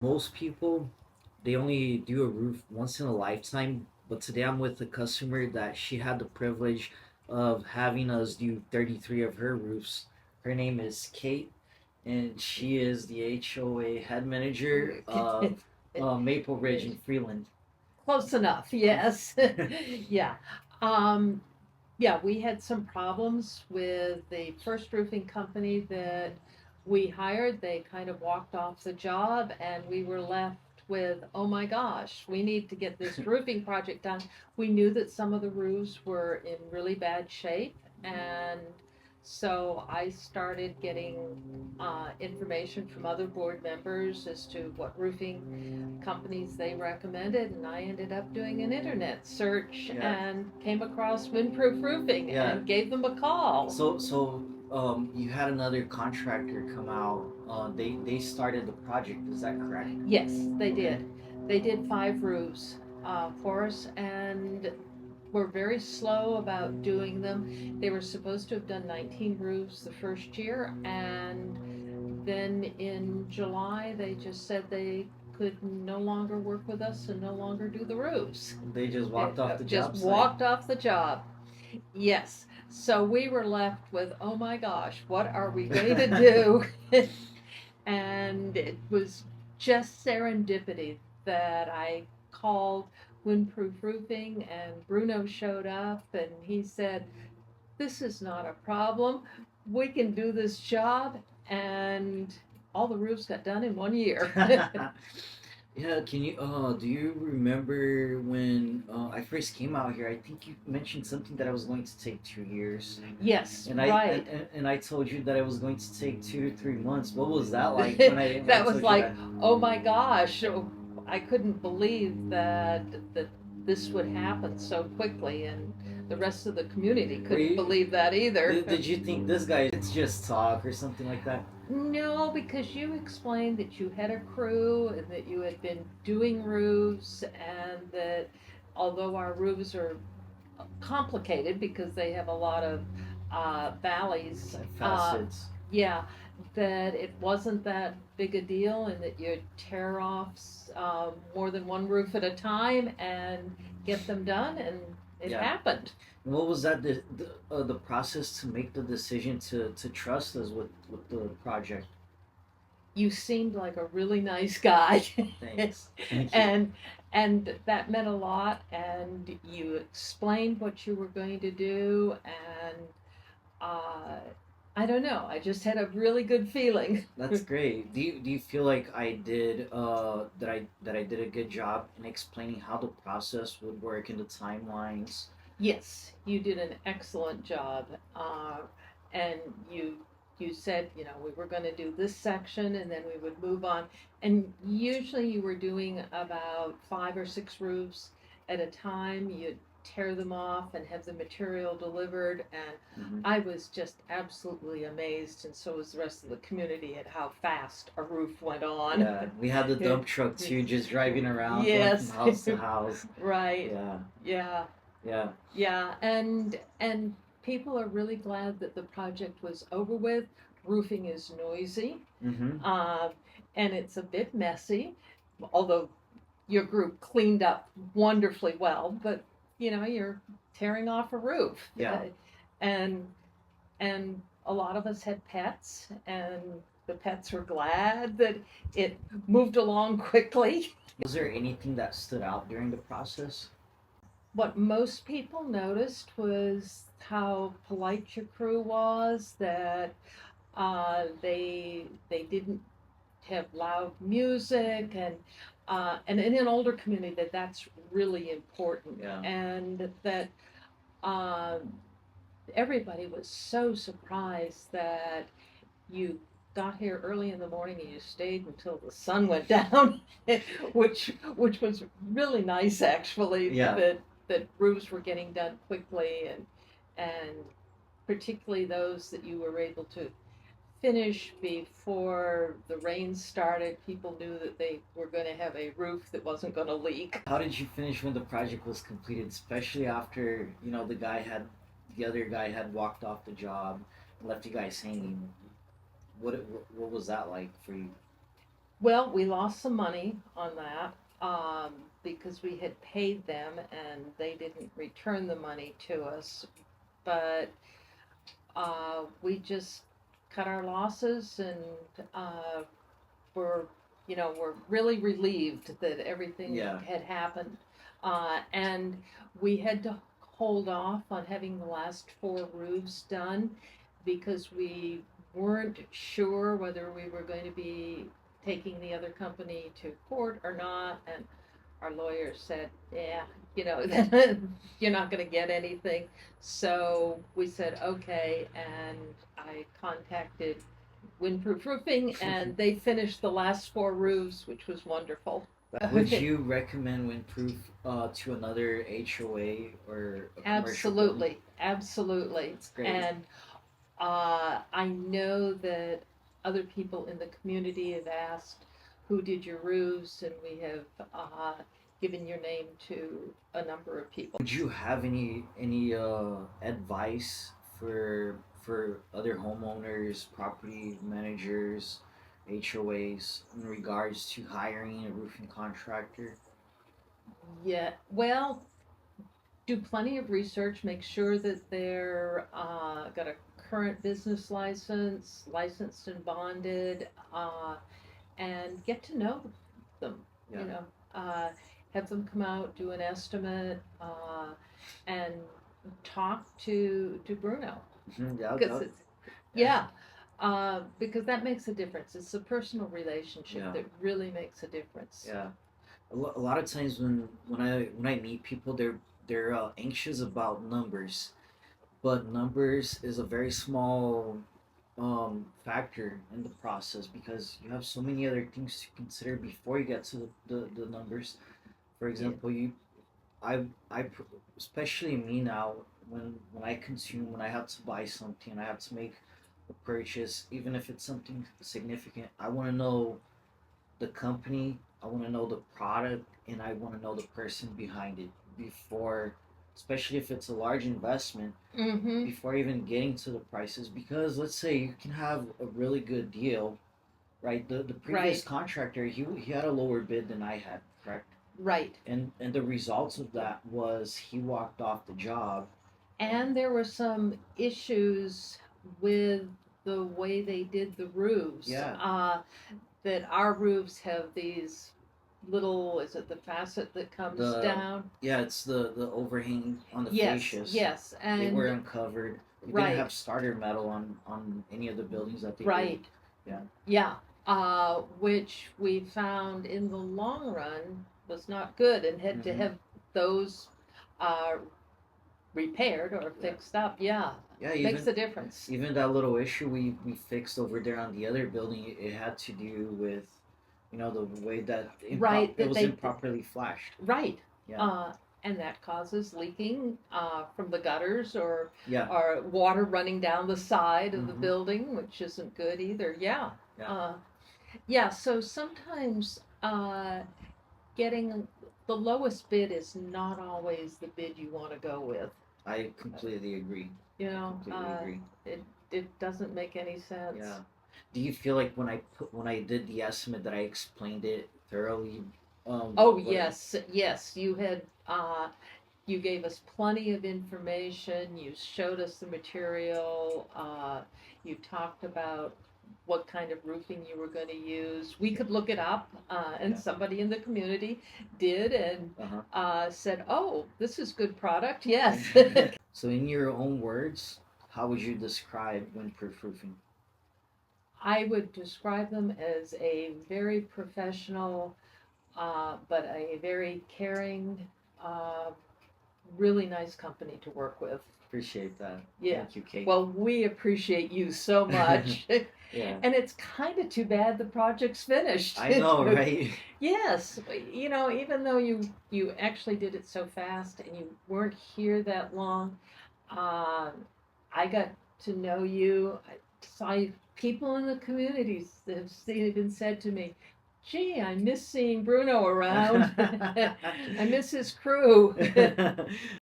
Most people, they only do a roof once in a lifetime, but today I'm with a customer that she had the privilege of having us do 33 of her roofs. Her name is Kate, and she is the HOA head manager of Maple Ridge in Freeland. Close enough, yes. Yeah. Um, yeah, we had some problems with the first roofing company that we hired. They kind of walked off the job, and we were left with, oh my gosh, we need to get this roofing project done. We knew that some of the roofs were in really bad shape, and so I started getting information from other board members as to what roofing companies they recommended, and I ended up doing an internet search Yeah. and came across Windproof Roofing Yeah. and gave them a call. You had another contractor come out. They started the project. Is that correct? Yes, they Okay. did. They did 5 roofs for us, and were very slow about doing them. They were supposed to have done 19 roofs the first year, and then in July they just said they could no longer work with us and no longer do the roofs. They just They walked off the just job site. walked off the job. Yes. So we were left with, oh my gosh, what are we going to do? And it was just serendipity that I called Windproof Roofing, and Bruno showed up and he said, this is not a problem. We can do this job. And all the roofs got done in 1 year. Yeah, can you do you remember when I first came out here? I think you mentioned something that I was going to take 2 years. Yes, And right. I told you that I was going to take 2 or 3 months. What was that like when I That was told you like, that? oh my gosh, oh, I couldn't believe that this would happen so quickly, and the rest of the community Were couldn't you, believe that either. did you think this guy it's just talk or something like that? No, because you explained that you had a crew and that you had been doing roofs, and that although our roofs are complicated because they have a lot of valleys, And facets. yeah, that it wasn't that big a deal, and that you'd tear off more than one roof at a time and get them done, and it Yeah. happened. And what was that the process to make the decision to trust us with the project? You seemed like a really nice guy. Thanks. Thank you. and and that meant a lot, and you explained what you were going to do, and uh, I don't know, I just had a really good feeling. That's great. Do you feel like I did that I did a good job in explaining how the process would work and the timelines? Yes, you did an excellent job. And you said, we were going to do this section and then we would move on. And usually you were doing about 5 or 6 roofs at a time. You'd tear them off and have the material delivered. And Hmm. I was just absolutely amazed, and so was the rest of the community, at how fast a roof went on. Yeah, we had the dump truck too, just driving around, going from Yes, house to house. right. Yeah, Yeah. yeah. Yeah, and people are really glad that the project was over with. Roofing is noisy, Mm-hmm. um, and it's a bit messy, although your group cleaned up wonderfully well. But you're tearing off a roof, Yeah. and and a lot of us had pets, and the pets were glad that it moved along quickly. Was there anything that stood out during the process? What most people noticed was how polite your crew was, that they didn't have loud music, and in an older community that's really important, Yeah. and that um, everybody was so surprised that you got here early in the morning and you stayed until the sun went down, which was really nice, actually. Yeah. That roofs were getting done quickly, and particularly those that you were able to finish before the rain started. People knew that they were going to have a roof that wasn't going to leak. How did you finish when the project was completed, especially after the other guy had walked off the job and left you guys hanging? What was that like for you? Well, we lost some money on that, because we had paid them and they didn't return the money to us. But we just cut our losses, and uh, we're, we're really relieved that everything Yeah. had happened. And we had to hold off on having the last four roofs done because we weren't sure whether we were going to be taking the other company to court or not. And our lawyer said, yeah, you're not going to get anything. So we said, okay. And I contacted Windproof Roofing, and they finished the last four roofs, which was wonderful. Would you recommend Windproof to another HOA or a commercial building? Absolutely, absolutely. That's great. And I know that other people in the community have asked who did your roofs, and we have given your name to a number of people. Would you have any advice for other homeowners, property managers, HOAs in regards to hiring a roofing contractor? Yeah, well, do plenty of research, make sure that they're got a current business license, licensed and bonded, and get to know them. Yeah. You know, uh, have them come out, do an estimate, and talk to Bruno, Yeah, because it's, yeah. Because that makes a difference. It's a personal relationship Yeah. that really makes a difference. yeah. A lot of times when I meet people, they're anxious about numbers, but numbers is a very small factor in the process because you have so many other things to consider before you get to the numbers. For example, I especially me now when I consume when I have to buy something, I have to make a purchase, even if it's something significant. I want to know the company, I want to know the product, and I want to know the person behind it before, especially if it's a large investment, Mm-hmm. before even getting to the prices. Because let's say you can have a really good deal, right? The previous Right. contractor, he had a lower bid than I had, correct? Right. And the results of that was he walked off the job. And there were some issues with the way they did the roofs. Yeah. That our roofs have these little, is it the facet that comes The down? Yeah, it's the overhang on the Yes, fascias. yes, They were and uncovered. They didn't right, have starter metal on any of the buildings that they right, did. Yeah. yeah. Which we found in the long run was not good, and had to Hmm. have those uh, repaired or Yeah. fixed up. Yeah, Yeah, makes a difference. even that little issue we fixed over there on the other building, it had to do with, the way that Right, it that was they improperly flashed. right. Yeah. And that causes leaking from the gutters, Yeah. or water running down the side of the Hmm. building, which isn't good either. Yeah. Yeah. Yeah, so sometimes getting the lowest bid is not always the bid you want to go with. I completely agree. You know, Completely agree. it doesn't make any sense. Yeah. Do you feel like when I did the estimate that I explained it thoroughly? Oh What- yes, yes. You gave us plenty of information. You showed us the material. You talked about what kind of roofing you were going to use. We could look it up, and Yeah. somebody in the community did, and Uh-huh. said, "Oh, this is good product." Yes. So, in your own words, how would you describe windproof roofing? I would describe them as a very professional, but a very caring, uh, really nice company to work with. Appreciate that. Yeah. Thank you, Kate. Well, we appreciate you so much. Yeah. And it's kind of too bad the project's finished. I know, right? Yes, even though you actually did it so fast and you weren't here that long, um, I got to know you. I saw people in the communities that have even said to me, "Gee, I miss seeing Bruno around. I miss his crew."